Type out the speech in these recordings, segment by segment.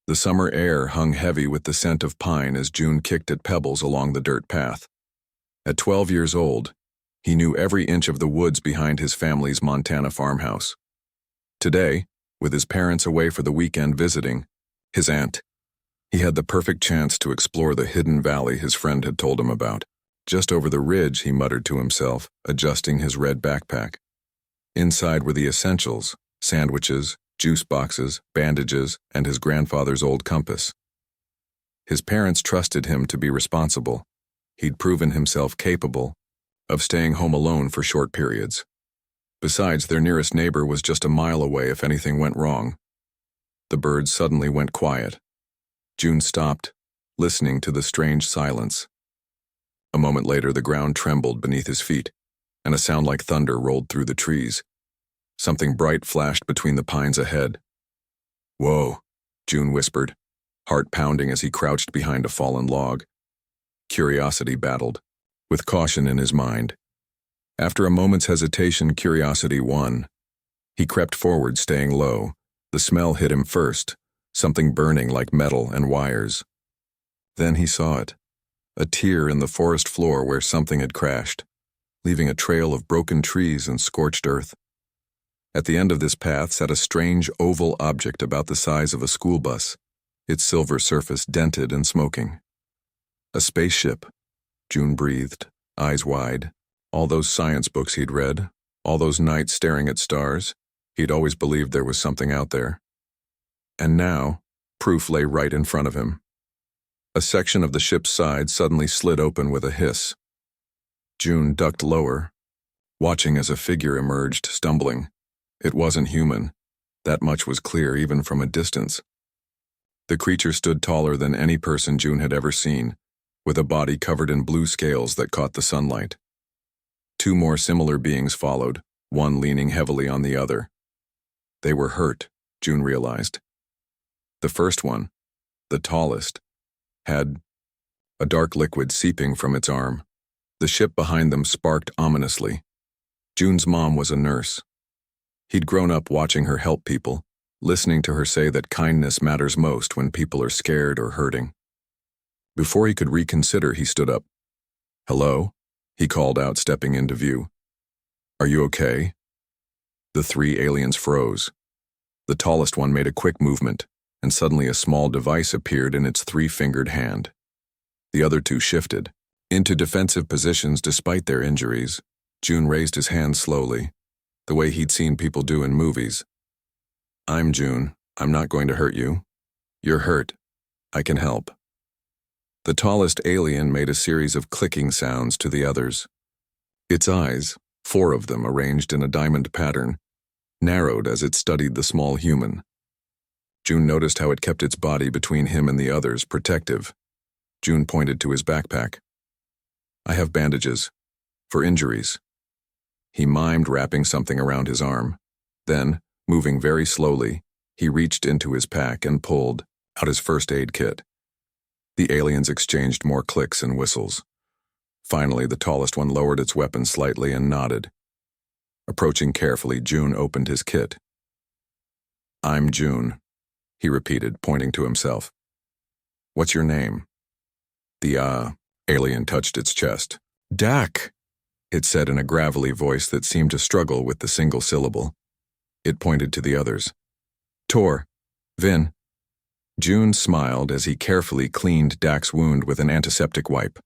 The summer air hung heavy with the scent of pine as June kicked at pebbles along the dirt path. At 12 years old, he knew every inch of the woods behind his family's Montana farmhouse. Today, with his parents away for the weekend visiting his aunt, he had the perfect chance to explore the hidden valley his friend had told him about. Just over the ridge, he muttered to himself, adjusting his red backpack. Inside were the essentials: sandwiches, juice boxes, bandages, and his grandfather's old compass. His parents trusted him to be responsible. He'd proven himself capable of staying home alone for short periods. Besides, their nearest neighbor was just a mile away if anything went wrong. The birds suddenly went quiet. June stopped, listening to the strange silence. A moment later, the ground trembled beneath his feet, and a sound like thunder rolled through the trees. Something bright flashed between the pines ahead. "Whoa," June whispered, heart pounding as he crouched behind a fallen log. Curiosity battled, with caution in his mind. After a moment's hesitation, curiosity won. He crept forward, staying low. The smell hit him first, something burning like metal and wires. Then he saw it, a tear in the forest floor where something had crashed, leaving a trail of broken trees and scorched earth. At the end of this path sat a strange oval object about the size of a school bus, its silver surface dented and smoking. A spaceship, June breathed, eyes wide. All those science books he'd read, all those nights staring at stars, he'd always believed there was something out there. And now, proof lay right in front of him. A section of the ship's side suddenly slid open with a hiss. June ducked lower, watching as a figure emerged, stumbling. It wasn't human. That much was clear even from a distance. The creature stood taller than any person June had ever seen, with a body covered in blue scales that caught the sunlight. Two more similar beings followed, one leaning heavily on the other. They were hurt, June realized. The first one, the tallest, had a dark liquid seeping from its arm. The ship behind them sparked ominously. June's mom was a nurse. He'd grown up watching her help people, listening to her say that kindness matters most when people are scared or hurting. Before he could reconsider, he stood up. "Hello?" he called out, stepping into view. "Are you okay?" The three aliens froze. The tallest one made a quick movement, and suddenly a small device appeared in its three-fingered hand. The other two shifted into defensive positions despite their injuries. June raised his hand slowly, the way he'd seen people do in movies. "I'm June. I'm not going to hurt you. You're hurt. I can help." The tallest alien made a series of clicking sounds to the others. Its eyes, 4 of them arranged in a diamond pattern, narrowed as it studied the small human. June noticed how it kept its body between him and the others, protective. June pointed to his backpack. "I have bandages. For injuries." He mimed wrapping something around his arm. Then, moving very slowly, he reached into his pack and pulled out his first aid kit. The aliens exchanged more clicks and whistles. Finally, the tallest one lowered its weapon slightly and nodded. Approaching carefully, June opened his kit. "I'm June," he repeated, pointing to himself. "What's your name?" The alien touched its chest. "Dak," it said in a gravelly voice that seemed to struggle with the single syllable. It pointed to the others. "Tor, Vin." June smiled as he carefully cleaned Dak's wound with an antiseptic wipe.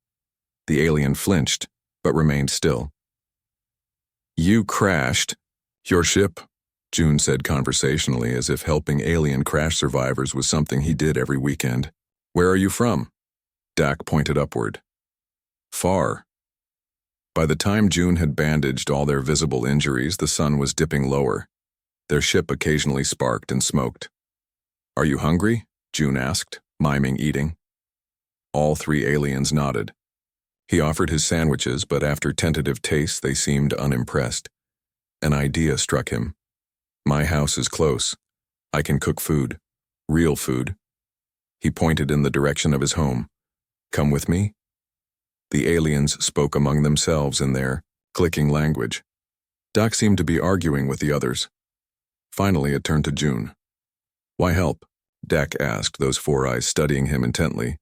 The alien flinched, but remained still. "You crashed your ship," June said conversationally, as if helping alien crash survivors was something he did every weekend. "Where are you from?" Dak pointed upward. "Far." By the time June had bandaged all their visible injuries, the sun was dipping lower. Their ship occasionally sparked and smoked. "Are you hungry?" June asked, miming eating. All 3 aliens nodded. He offered his sandwiches, but after tentative tastes they seemed unimpressed. An idea struck him. "My house is close. I can cook food. Real food." He pointed in the direction of his home. "Come with me?" The aliens spoke among themselves in their clicking language. Doc seemed to be arguing with the others. Finally, it turned to June. "Why help?" Dak asked, those four eyes studying him intently.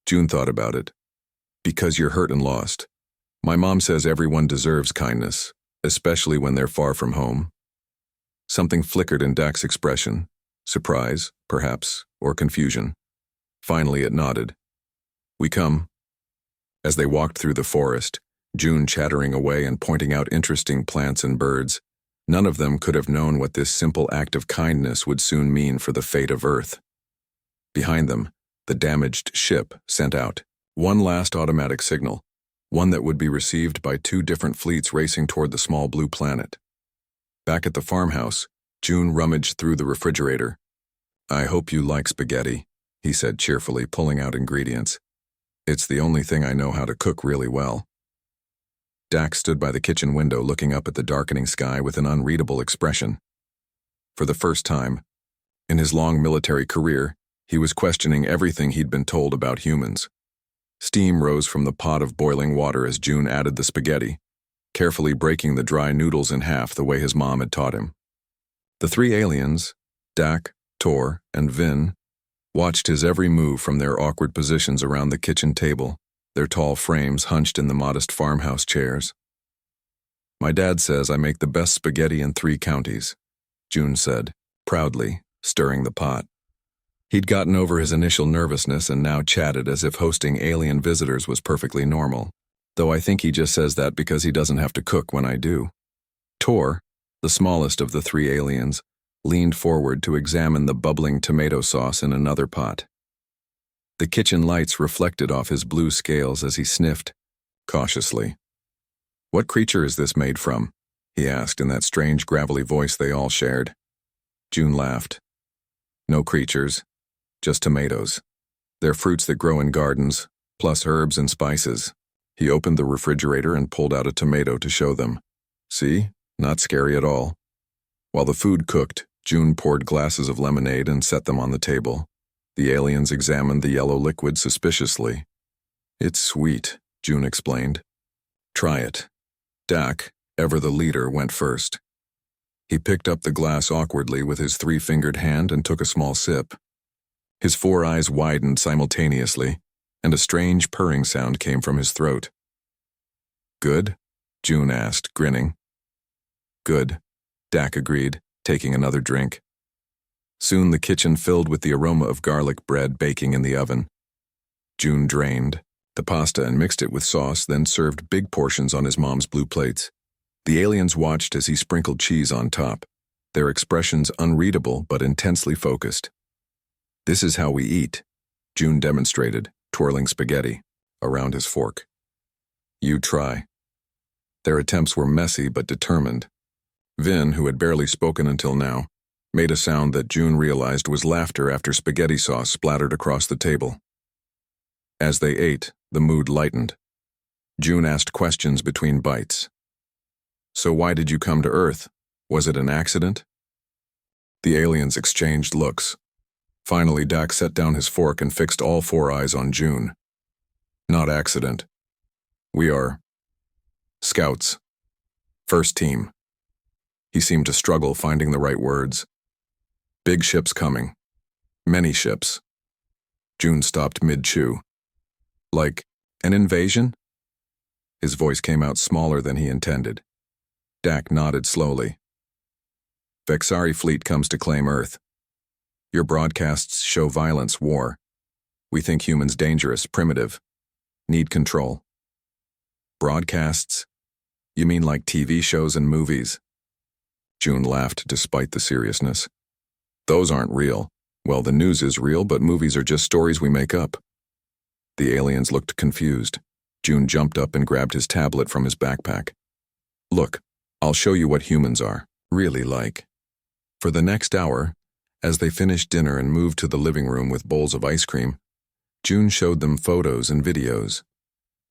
June thought about it. Because you're hurt and lost. My mom says everyone deserves kindness, especially when they're far from home. Something flickered in Dak's expression. Surprise, perhaps, or confusion. Finally it nodded. We come. As they walked through the forest, June chattering away and pointing out interesting plants and birds, none of them could have known what this simple act of kindness would soon mean for the fate of Earth. Behind them, the damaged ship sent out one last automatic signal, one that would be received by two different fleets racing toward the small blue planet. Back at the farmhouse, June rummaged through the refrigerator. I hope you like spaghetti, he said cheerfully, pulling out ingredients. It's the only thing I know how to cook really well. Dak stood by the kitchen window looking up at the darkening sky with an unreadable expression. For the first time, in his long military career, he was questioning everything he'd been told about humans. Steam rose from the pot of boiling water as June added the spaghetti, carefully breaking the dry noodles in half the way his mom had taught him. The three aliens, Dak, Tor, and Vin, watched his every move from their awkward positions around the kitchen table, their tall frames hunched in the modest farmhouse chairs. My dad says I make the best spaghetti in 3 counties, June said, proudly, stirring the pot. He'd gotten over his initial nervousness and now chatted as if hosting alien visitors was perfectly normal, though I think he just says that because he doesn't have to cook when I do. Tor, the smallest of the 3 aliens, leaned forward to examine the bubbling tomato sauce in another pot. The kitchen lights reflected off his blue scales as he sniffed, cautiously. What creature is this made from? He asked in that strange gravelly voice they all shared. June laughed. No creatures, just tomatoes. They're fruits that grow in gardens, plus herbs and spices. He opened the refrigerator and pulled out a tomato to show them. See? Not scary at all. While the food cooked, June poured glasses of lemonade and set them on the table. The aliens examined the yellow liquid suspiciously. It's sweet, June explained. Try it. Dak, ever the leader, went first. He picked up the glass awkwardly with his 3-fingered hand and took a small sip. His 4 eyes widened simultaneously, and a strange purring sound came from his throat. Good? June asked, grinning. Good, Dak agreed, taking another drink. Soon the kitchen filled with the aroma of garlic bread baking in the oven. June drained the pasta and mixed it with sauce, then served big portions on his mom's blue plates. The aliens watched as he sprinkled cheese on top, their expressions unreadable but intensely focused. This is how we eat, June demonstrated, twirling spaghetti around his fork. You try. Their attempts were messy but determined. Vin, who had barely spoken until now, made a sound that June realized was laughter after spaghetti sauce splattered across the table. As they ate, the mood lightened. June asked questions between bites. So why did you come to Earth? Was it an accident? The aliens exchanged looks. Finally, Dak set down his fork and fixed all 4 eyes on June. Not accident. We are scouts. First team. He seemed to struggle finding the right words. Big ships coming. Many ships. June stopped mid-chew. Like, an invasion? His voice came out smaller than he intended. Dak nodded slowly. Vexari fleet comes to claim Earth. Your broadcasts show violence, war. We think humans dangerous, primitive. Need control. Broadcasts? You mean like TV shows and movies? June laughed despite the seriousness. Those aren't real. Well, the news is real, but movies are just stories we make up. The aliens looked confused. June jumped up and grabbed his tablet from his backpack. Look, I'll show you what humans are, really like. For the next hour, as they finished dinner and moved to the living room with bowls of ice cream, June showed them photos and videos.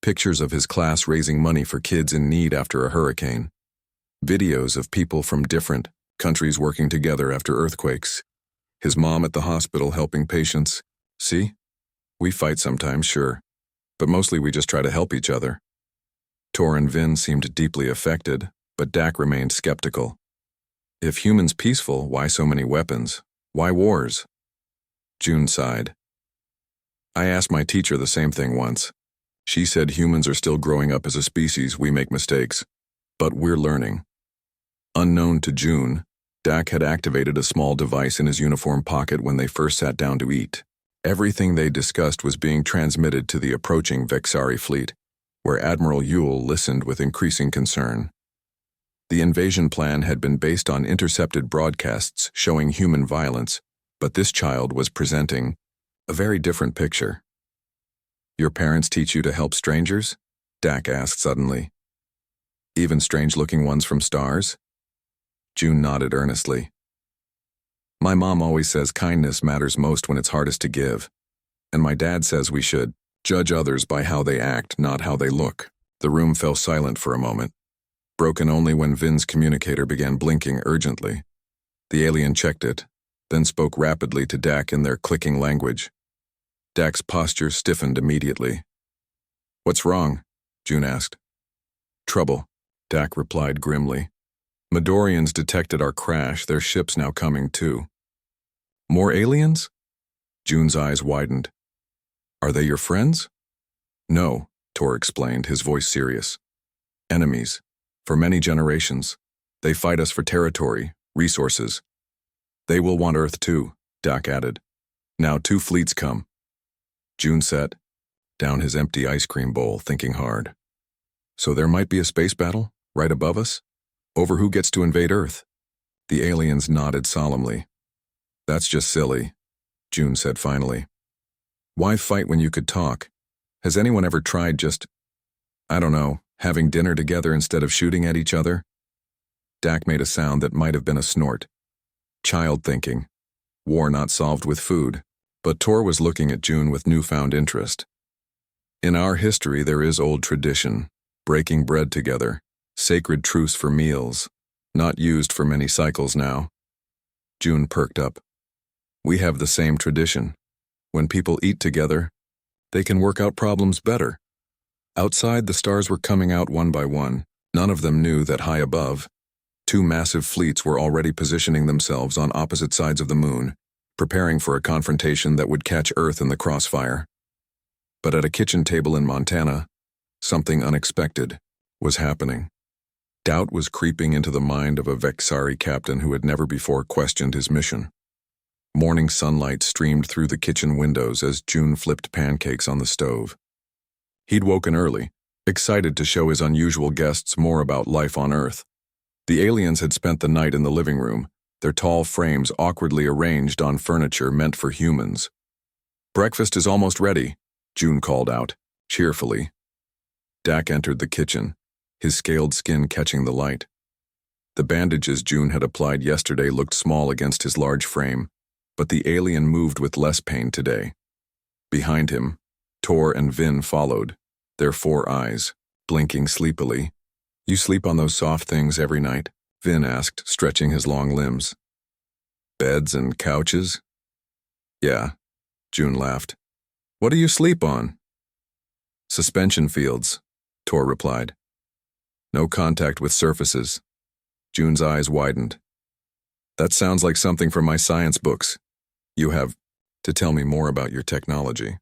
Pictures of his class raising money for kids in need after a hurricane. Videos of people from different countries working together after earthquakes. His mom at the hospital helping patients. See? We fight sometimes, sure, but mostly we just try to help each other. Tor and Vin seemed deeply affected, but Dak remained skeptical. If humans peaceful, why so many weapons? Why wars? June sighed. I asked my teacher the same thing once. She said humans are still growing up as a species, we make mistakes. But we're learning. Unknown to June, Dak had activated a small device in his uniform pocket when they first sat down to eat. Everything they discussed was being transmitted to the approaching Vexari fleet, where Admiral Yule listened with increasing concern. The invasion plan had been based on intercepted broadcasts showing human violence, but this child was presenting a very different picture. Your parents teach you to help strangers? Dak asked suddenly. Even strange-looking ones from stars? June nodded earnestly. My mom always says kindness matters most when it's hardest to give, and my dad says we should judge others by how they act, not how they look. The room fell silent for a moment, broken only when Vin's communicator began blinking urgently. The alien checked it, then spoke rapidly to Dak in their clicking language. Dak's posture stiffened immediately. What's wrong? June asked. Trouble, Dak replied grimly. Midorians detected our crash, their ship's now coming too. More aliens? June's eyes widened. Are they your friends? No, Tor explained, his voice serious. Enemies. For many generations. They fight us for territory, resources. They will want Earth too, Dak added. Now 2 fleets come. June sat down his empty ice cream bowl, thinking hard. So there might be a space battle, right above us? Over who gets to invade Earth? The aliens nodded solemnly. That's just silly, June said finally. Why fight when you could talk? Has anyone ever tried just, I don't know, having dinner together instead of shooting at each other? Dak made a sound that might have been a snort. Child thinking. War not solved with food. But Tor was looking at June with newfound interest. In our history there is old tradition, breaking bread together, sacred truce for meals, not used for many cycles now. June perked up. We have the same tradition. When people eat together, they can work out problems better. Outside, the stars were coming out one by one. None of them knew that high above, 2 massive fleets were already positioning themselves on opposite sides of the moon, preparing for a confrontation that would catch Earth in the crossfire. But at a kitchen table in Montana, something unexpected was happening. Doubt was creeping into the mind of a Vexari captain who had never before questioned his mission. Morning sunlight streamed through the kitchen windows as June flipped pancakes on the stove. He'd woken early, excited to show his unusual guests more about life on Earth. The aliens had spent the night in the living room, their tall frames awkwardly arranged on furniture meant for humans. Breakfast is almost ready, June called out, cheerfully. Dak entered the kitchen, his scaled skin catching the light. The bandages June had applied yesterday looked small against his large frame, but the alien moved with less pain today. Behind him, Tor and Vin followed, their 4 eyes blinking sleepily. You sleep on those soft things every night? Vin asked, stretching his long limbs. Beds and couches? Yeah, June laughed. What do you sleep on? Suspension fields, Tor replied. No contact with surfaces. June's eyes widened. That sounds like something from my science books. You have to tell me more about your technology.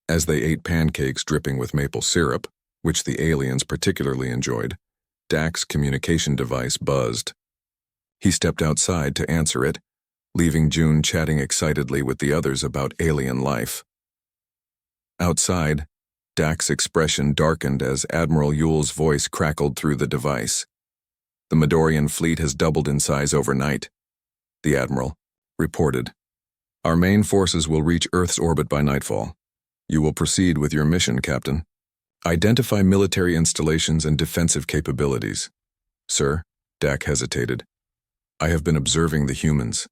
As they ate pancakes dripping with maple syrup, which the aliens particularly enjoyed, Dak's communication device buzzed. He stepped outside to answer it, leaving June chatting excitedly with the others about alien life. Outside, Dak's expression darkened as Admiral Yule's voice crackled through the device. The Midorian fleet has doubled in size overnight, the Admiral reported. Our main forces will reach Earth's orbit by nightfall. You will proceed with your mission, Captain. Identify military installations and defensive capabilities. Sir, Dak hesitated. I have been observing the humans.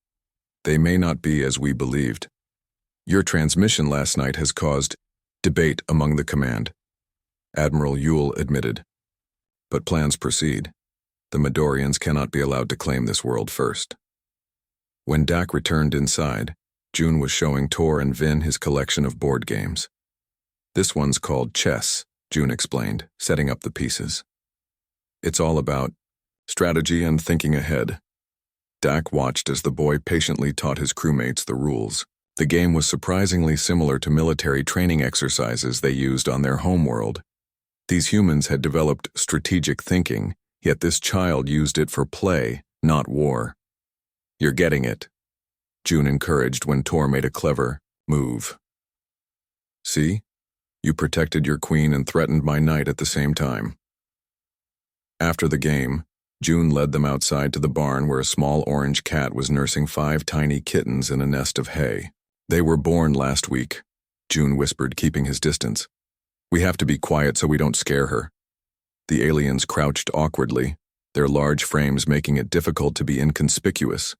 They may not be as we believed. Your transmission last night has caused debate among the command, Admiral Yule admitted. But plans proceed. The Midorians cannot be allowed to claim this world first. When Dak returned inside, June was showing Tor and Vin his collection of board games. This one's called chess, June explained, setting up the pieces. It's all about strategy and thinking ahead. Dak watched as the boy patiently taught his crewmates the rules. The game was surprisingly similar to military training exercises they used on their homeworld. These humans had developed strategic thinking, yet this child used it for play, not war. "You're getting it," June encouraged when Tor made a clever move. "See? You protected your queen and threatened my knight at the same time." After the game, June led them outside to the barn where a small orange cat was nursing 5 tiny kittens in a nest of hay. "They were born last week," June whispered, keeping his distance. "We have to be quiet so we don't scare her." The aliens crouched awkwardly, their large frames making it difficult to be inconspicuous.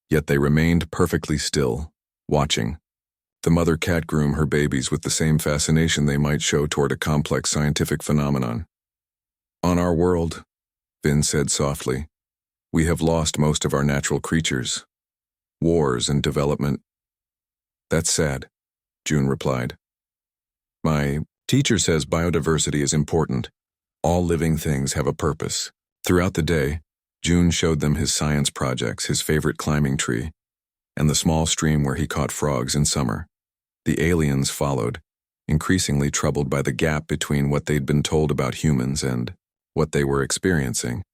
Yet they remained perfectly still, watching. The mother cat groomed her babies with the same fascination they might show toward a complex scientific phenomenon. "On our world," Vin said softly, "we have lost most of our natural creatures. Wars and development." "That's sad," June replied. "My teacher says biodiversity is important. All living things have a purpose." Throughout the day, June showed them his science projects, his favorite climbing tree, and the small stream where he caught frogs in summer. The aliens followed, increasingly troubled by the gap between what they'd been told about humans and what they were experiencing.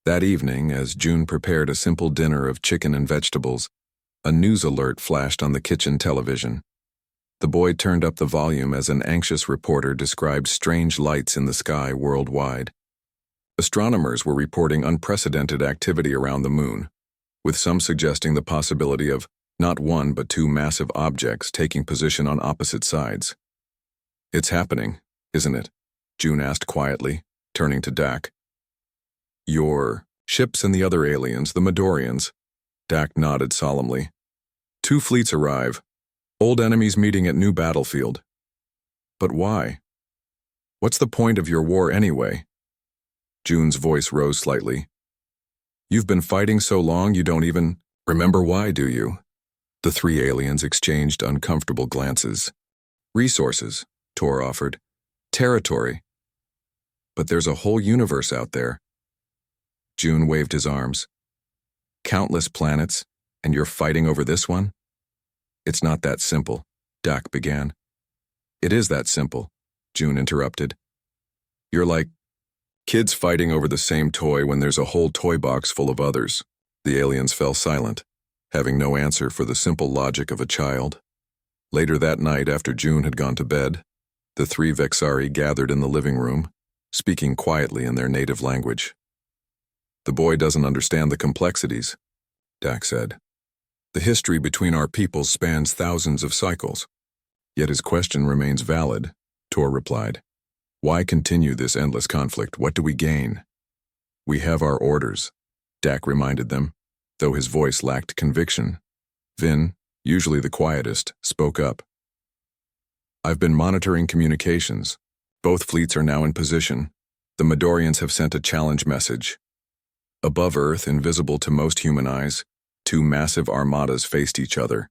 That evening, as June prepared a simple dinner of chicken and vegetables, a news alert flashed on the kitchen television. The boy turned up the volume as an anxious reporter described strange lights in the sky worldwide. Astronomers were reporting unprecedented activity around the moon, with some suggesting the possibility of not one but 2 massive objects taking position on opposite sides. "It's happening, isn't it?" June asked quietly, turning to Dak. "Your ships and the other aliens, the Midorians." Dak nodded solemnly. 2 fleets arrive. Old enemies meeting at new battlefield." "But why? What's the point of your war anyway?" June's voice rose slightly. "You've been fighting so long you don't even remember why, do you?" The 3 aliens exchanged uncomfortable glances. "Resources," Tor offered. "Territory. But there's a whole universe out there." June waved his arms. "Countless planets, and you're fighting over this one?" "It's not that simple," Dak began. "It is that simple," June interrupted. "You're like kids fighting over the same toy when there's a whole toy box full of others." The aliens fell silent, having no answer for the simple logic of a child. Later that night, after June had gone to bed, the 3 Vexari gathered in the living room, speaking quietly in their native language. "The boy doesn't understand the complexities," Dak said. "The history between our peoples spans thousands of cycles." "Yet his question remains valid," Tor replied. "Why continue this endless conflict? What do we gain?" "We have our orders," Dak reminded them, though his voice lacked conviction. Vin, usually the quietest, spoke up. "I've been monitoring communications. Both fleets are now in position. The Midorians have sent a challenge message. Above Earth, invisible to most human eyes, 2 massive armadas faced each other.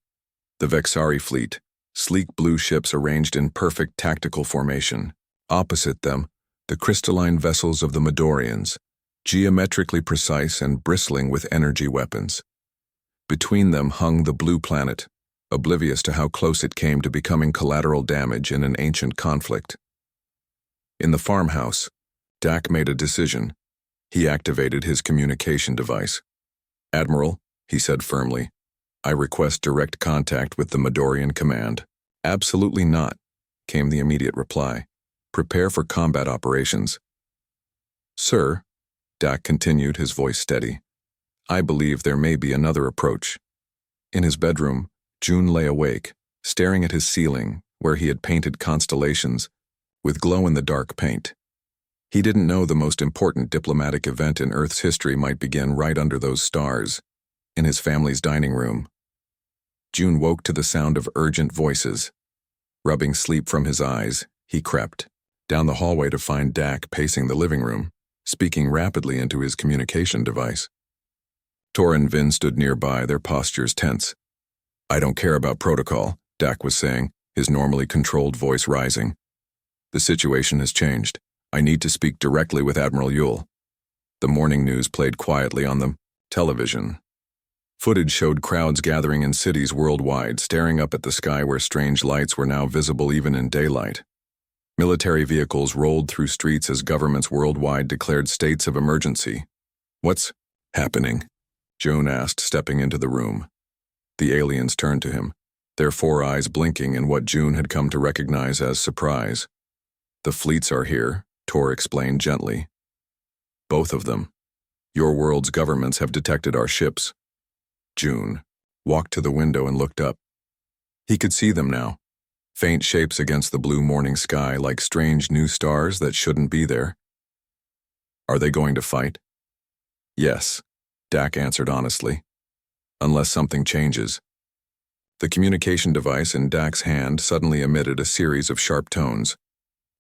The Vexari fleet, sleek blue ships arranged in perfect tactical formation. Opposite them, the crystalline vessels of the Midorians, geometrically precise and bristling with energy weapons. Between them hung the blue planet, oblivious to how close it came to becoming collateral damage in an ancient conflict. In the farmhouse, Dak made a decision. He activated his communication device. "Admiral," he said firmly, "I request direct contact with the Midorian command." "Absolutely not," came the immediate reply. "Prepare for combat operations." "Sir," Dak continued, his voice steady, "I believe there may be another approach." In his bedroom, June lay awake, staring at his ceiling, where he had painted constellations with glow-in-the-dark paint. He didn't know the most important diplomatic event in Earth's history might begin right under those stars, in his family's dining room. June woke to the sound of urgent voices. Rubbing sleep from his eyes, he crept down the hallway to find Dak pacing the living room, speaking rapidly into his communication device. Tor and Vin stood nearby, their postures tense. "I don't care about protocol," Dak was saying, his normally controlled voice rising. "The situation has changed. I need to speak directly with Admiral Yule." The morning news played quietly on the television. Footage showed crowds gathering in cities worldwide, staring up at the sky where strange lights were now visible even in daylight. Military vehicles rolled through streets as governments worldwide declared states of emergency. "What's happening?" June asked, stepping into the room. The aliens turned to him, their 4 eyes blinking in what June had come to recognize as surprise. "The fleets are here," Tor explained gently. "Both of them. Your world's governments have detected our ships." June walked to the window and looked up. He could see them now, faint shapes against the blue morning sky like strange new stars that shouldn't be there. "Are they going to fight?" "Yes," Dak answered honestly. "Unless something changes." The communication device in Dak's hand suddenly emitted a series of sharp tones.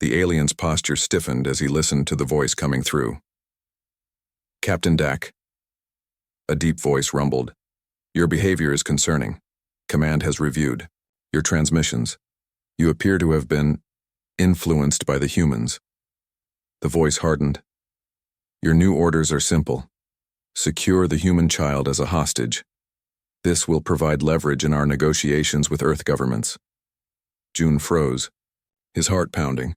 The alien's posture stiffened as he listened to the voice coming through. "Captain Dak." A deep voice rumbled. "Your behavior is concerning. Command has reviewed your transmissions. You appear to have been influenced by the humans." The voice hardened. "Your new orders are simple. Secure the human child as a hostage. This will provide leverage in our negotiations with Earth governments." June froze, his heart pounding.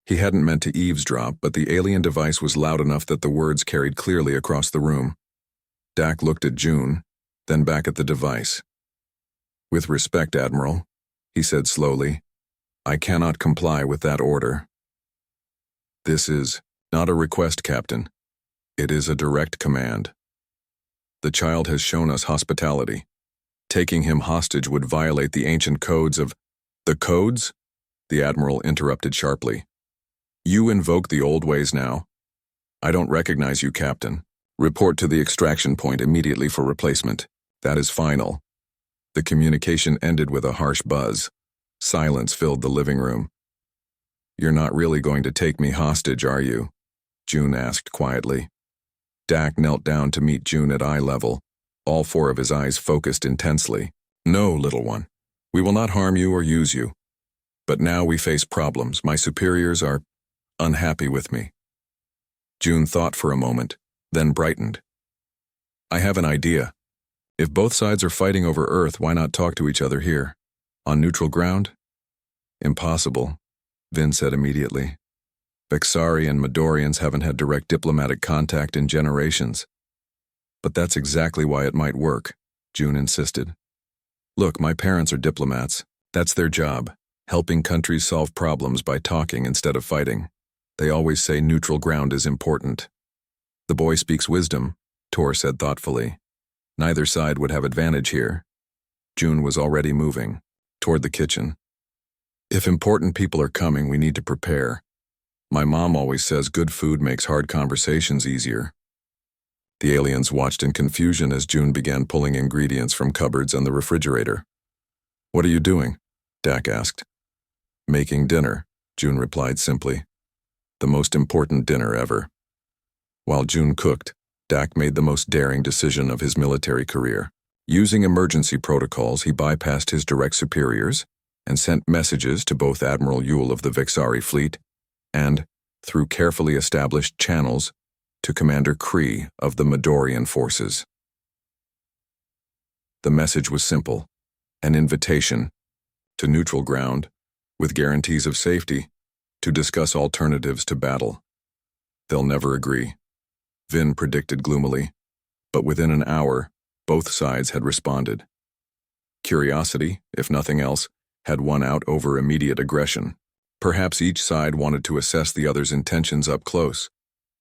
He hadn't meant to eavesdrop, but the alien device was loud enough that the words carried clearly across the room. Dak looked at June, then back at the device. "With respect, Admiral," he said slowly, "I cannot comply with that order." "This is not a request, Captain. It is a direct command. The child has shown us hospitality. Taking him hostage would violate the ancient codes of—" "The codes?" the Admiral interrupted sharply. "You invoke the old ways now? I don't recognize you, Captain. Report to the extraction point immediately for replacement. That is final." The communication ended with a harsh buzz. Silence filled the living room. "You're not really going to take me hostage, are you?" June asked quietly. Dak knelt down to meet June at eye level, all 4 of his eyes focused intensely. "No, little one. We will not harm you or use you. But now we face problems. My superiors are unhappy with me." June thought for a moment, then brightened. "I have an idea. If both sides are fighting over Earth, why not talk to each other here? On neutral ground?" "Impossible," Vin said immediately. "Bexari and Midorians haven't had direct diplomatic contact in generations." "But that's exactly why it might work," June insisted. "Look, my parents are diplomats. That's their job, helping countries solve problems by talking instead of fighting. They always say neutral ground is important." "The boy speaks wisdom," Tor said thoughtfully. "Neither side would have advantage here." June was already moving toward the kitchen. "If important people are coming, we need to prepare. My mom always says good food makes hard conversations easier." The aliens watched in confusion as June began pulling ingredients from cupboards and the refrigerator. "What are you doing?" Dak asked. "Making dinner," June replied simply. "The most important dinner ever." While June cooked, Dak made the most daring decision of his military career. Using emergency protocols, he bypassed his direct superiors and sent messages to both Admiral Yule of the Vixari fleet and, through carefully established channels, to Commander Kree of the Midorian forces. The message was simple, an invitation to neutral ground, with guarantees of safety, to discuss alternatives to battle. "They'll never agree," Vin predicted gloomily, but within an hour, both sides had responded. Curiosity, if nothing else, had won out over immediate aggression. Perhaps each side wanted to assess the other's intentions up close,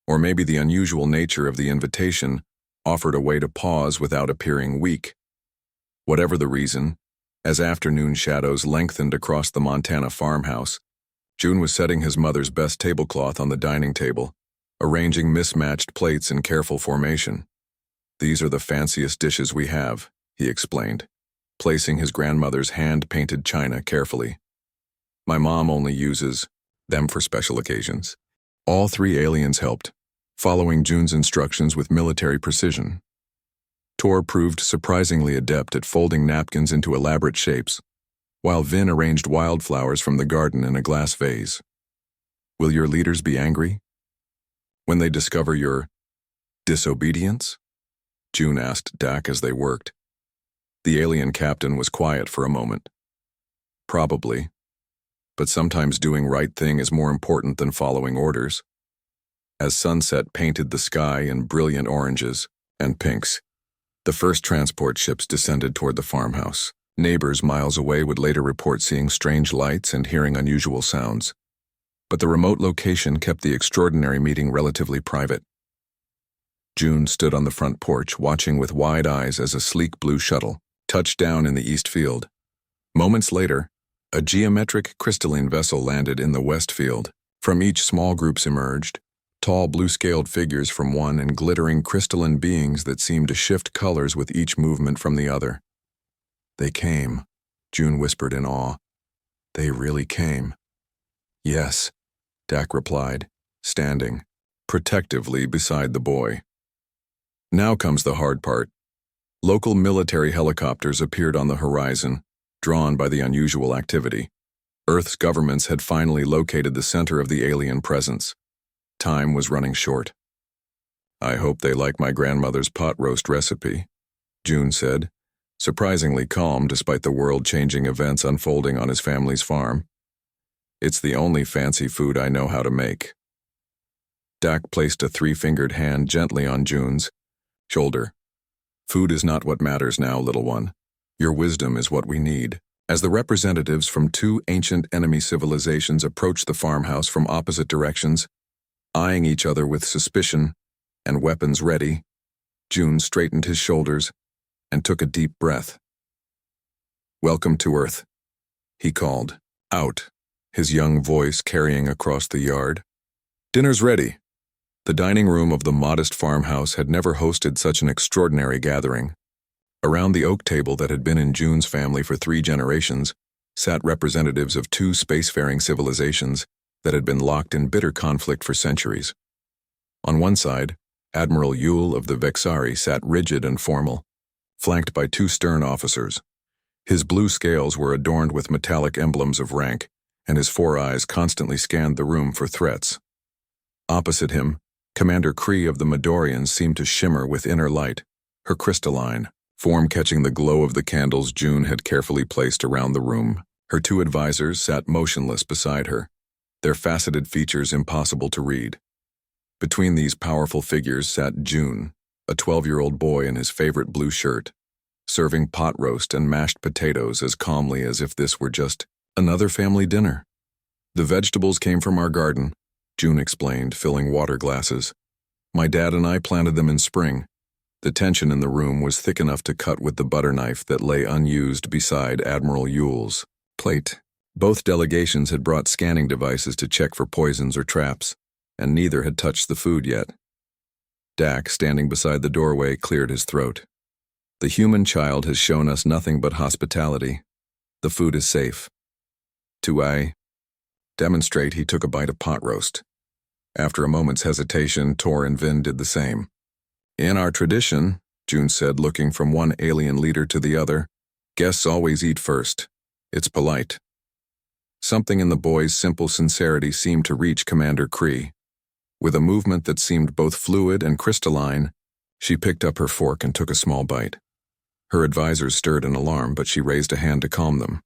or maybe the unusual nature of the invitation offered a way to pause without appearing weak. Whatever the reason, as afternoon shadows lengthened across the Montana farmhouse, June was setting his mother's best tablecloth on the dining table, arranging mismatched plates in careful formation. "These are the fanciest dishes we have," he explained, placing his grandmother's hand-painted china carefully. "My mom only uses them for special occasions." All 3 aliens helped, following June's instructions with military precision. Tor proved surprisingly adept at folding napkins into elaborate shapes, while Vin arranged wildflowers from the garden in a glass vase. "Will your leaders be angry when they discover your disobedience?" June asked Dak as they worked. The alien captain was quiet for a moment. Probably. But sometimes doing right thing is more important than following orders. As sunset painted the sky in brilliant oranges and pinks, the first transport ships descended toward the farmhouse. Neighbors miles away would later report seeing strange lights and hearing unusual sounds. But the remote location kept the extraordinary meeting relatively private. June stood on the front porch, watching with wide eyes as a sleek blue shuttle touched down in the east field. Moments later, a geometric crystalline vessel landed in the west field. From each, small groups emerged, tall blue-scaled figures from one and glittering crystalline beings that seemed to shift colors with each movement from the other. They came, June whispered in awe. They really came. Yes, Dak replied, standing protectively beside the boy. Now comes the hard part. Local military helicopters appeared on the horizon, drawn by the unusual activity. Earth's governments had finally located the center of the alien presence. Time was running short. I hope they like my grandmother's pot roast recipe, June said, surprisingly calm despite the world-changing events unfolding on his family's farm. It's the only fancy food I know how to make. Dak placed a three-fingered hand gently on June's shoulder. Food is not what matters now, little one. Your wisdom is what we need. As the representatives from two ancient enemy civilizations approached the farmhouse from opposite directions, eyeing each other with suspicion and weapons ready, June straightened his shoulders and took a deep breath. Welcome to Earth, he called, out, his young voice carrying across the yard. Dinner's ready. The dining room of the modest farmhouse had never hosted such an extraordinary gathering. Around the oak table that had been in June's family for 3 generations sat representatives of 2 spacefaring civilizations that had been locked in bitter conflict for centuries. On one side, Admiral Yule of the Vexari sat rigid and formal, flanked by 2 stern officers. His blue scales were adorned with metallic emblems of rank, and his 4 eyes constantly scanned the room for threats. Opposite him, Commander Kree of the Midorians seemed to shimmer with inner light, her crystalline form catching the glow of the candles June had carefully placed around the room. Her 2 advisors sat motionless beside her, their faceted features impossible to read. Between these powerful figures sat June, a 12-year-old boy in his favorite blue shirt, serving pot roast and mashed potatoes as calmly as if this were just another family dinner. The vegetables came from our garden, June explained, filling water glasses. My dad and I planted them in spring. The tension in the room was thick enough to cut with the butter knife that lay unused beside Admiral Yule's plate. Both delegations had brought scanning devices to check for poisons or traps, and neither had touched the food yet. Dak, standing beside the doorway, cleared his throat. The human child has shown us nothing but hospitality. The food is safe. To I demonstrate, he took a bite of pot roast. After a moment's hesitation, Tor and Vin did the same. In our tradition, June said, looking from one alien leader to the other, guests always eat first. It's polite. Something in the boy's simple sincerity seemed to reach Commander Kree. With a movement that seemed both fluid and crystalline, she picked up her fork and took a small bite. Her advisors stirred in alarm, but she raised a hand to calm them.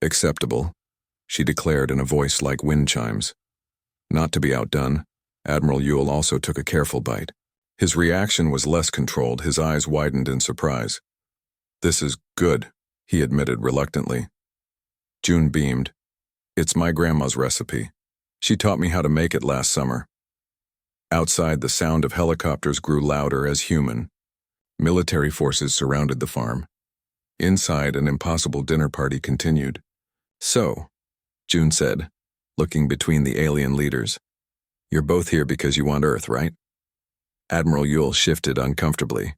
Acceptable, she declared in a voice like wind chimes. Not to be outdone, Admiral Yule also took a careful bite. His reaction was less controlled, his eyes widened in surprise. This is good, he admitted reluctantly. June beamed. It's my grandma's recipe. She taught me how to make it last summer. Outside, the sound of helicopters grew louder as human. Military forces surrounded the farm. Inside, an impossible dinner party continued. So, June said, looking between the alien leaders. You're both here because you want Earth, right? Admiral Yule shifted uncomfortably.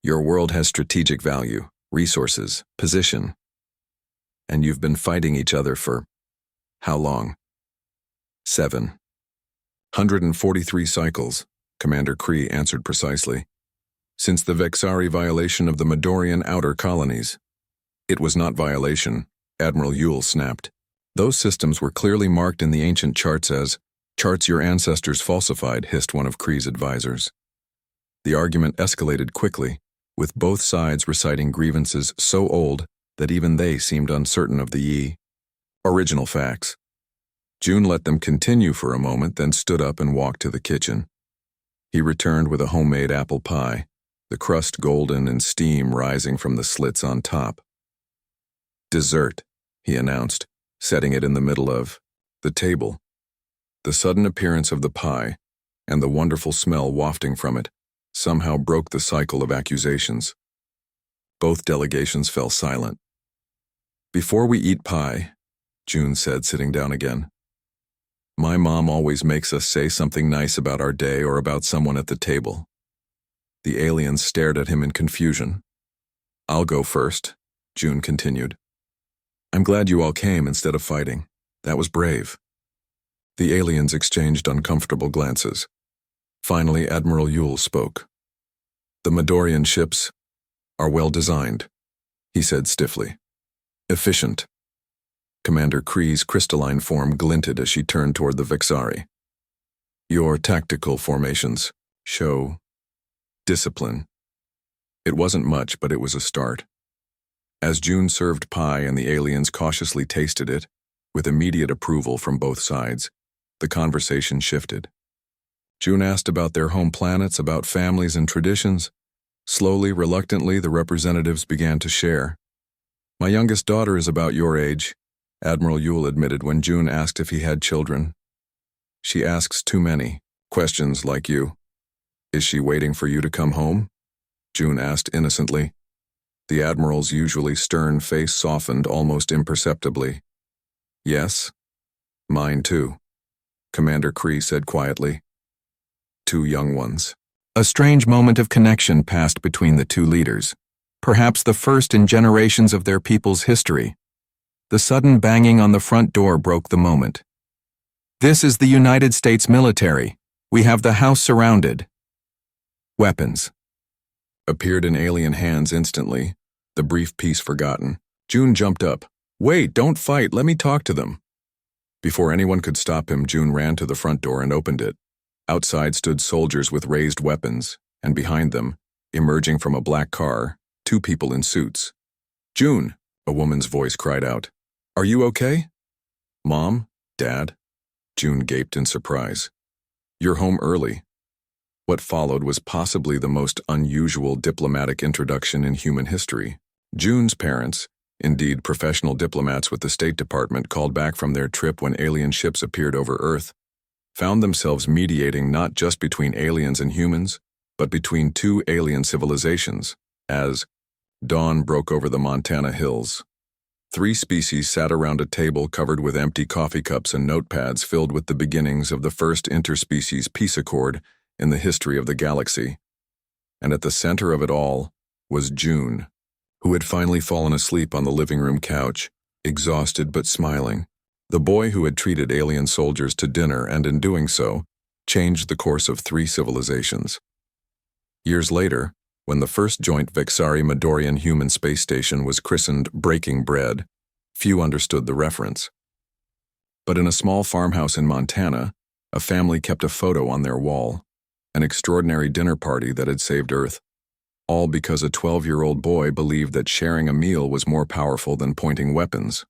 Your world has strategic value, resources, position. And you've been fighting each other for how long? 743 cycles, Commander Kree answered precisely. Since the Vexari violation of the Midorian outer colonies. It was not violation, Admiral Yule snapped. Those systems were clearly marked in the ancient charts as charts your ancestors falsified, hissed one of Kree's advisors. The argument escalated quickly, with both sides reciting grievances so old that even they seemed uncertain of the original facts. June let them continue for a moment, then stood up and walked to the kitchen. He returned with a homemade apple pie, the crust golden and steam rising from the slits on top. "Dessert," he announced, setting it in the middle of the table. The sudden appearance of the pie, and the wonderful smell wafting from it, somehow broke the cycle of accusations. Both delegations fell silent. "Before we eat pie," June said, sitting down again, "my mom always makes us say something nice about our day or about someone at the table." The aliens stared at him in confusion. "I'll go first," June continued. "I'm glad you all came instead of fighting. That was brave." The aliens exchanged uncomfortable glances. Finally, Admiral Yule spoke. "The Midorian ships are well designed," he said stiffly. "Efficient." Commander Kree's crystalline form glinted as she turned toward the Vixari. "Your tactical formations show discipline." It wasn't much, but it was a start. As June served pie and the aliens cautiously tasted it, with immediate approval from both sides, the conversation shifted. June asked about their home planets, about families and traditions. Slowly, reluctantly, the representatives began to share. "My youngest daughter is about your age," Admiral Yule admitted when June asked if he had children. "She asks too many questions like you." "Is she waiting for you to come home?" June asked innocently. The Admiral's usually stern face softened almost imperceptibly. "Yes. Mine too," Commander Kree said quietly. "Two young ones." A strange moment of connection passed between the two leaders, perhaps the first in generations of their people's history. The sudden banging on the front door broke the moment. "This is the United States military. We have the house surrounded." Weapons appeared in alien hands instantly, the brief peace forgotten. June jumped up. "Wait, don't fight, let me talk to them." Before anyone could stop him, June ran to the front door and opened it. Outside stood soldiers with raised weapons, and behind them, emerging from a black car, two people in suits. "June," a woman's voice cried out. "Are you okay?" "Mom? Dad?" June gaped in surprise. "You're home early." What followed was possibly the most unusual diplomatic introduction in human history. June's parents, indeed professional diplomats with the State Department called back from their trip when alien ships appeared over Earth, found themselves mediating not just between aliens and humans, but between two alien civilizations, as dawn broke over the Montana hills. Three species sat around a table covered with empty coffee cups and notepads filled with the beginnings of the first interspecies peace accord in the history of the galaxy. And at the center of it all was June, who had finally fallen asleep on the living room couch, exhausted but smiling. The boy who had treated alien soldiers to dinner and, in doing so, changed the course of three civilizations. Years later, when the first joint Vixari Midorian human space station was christened Breaking Bread, few understood the reference. But in a small farmhouse in Montana, a family kept a photo on their wall, an extraordinary dinner party that had saved Earth, all because a 12-year-old boy believed that sharing a meal was more powerful than pointing weapons.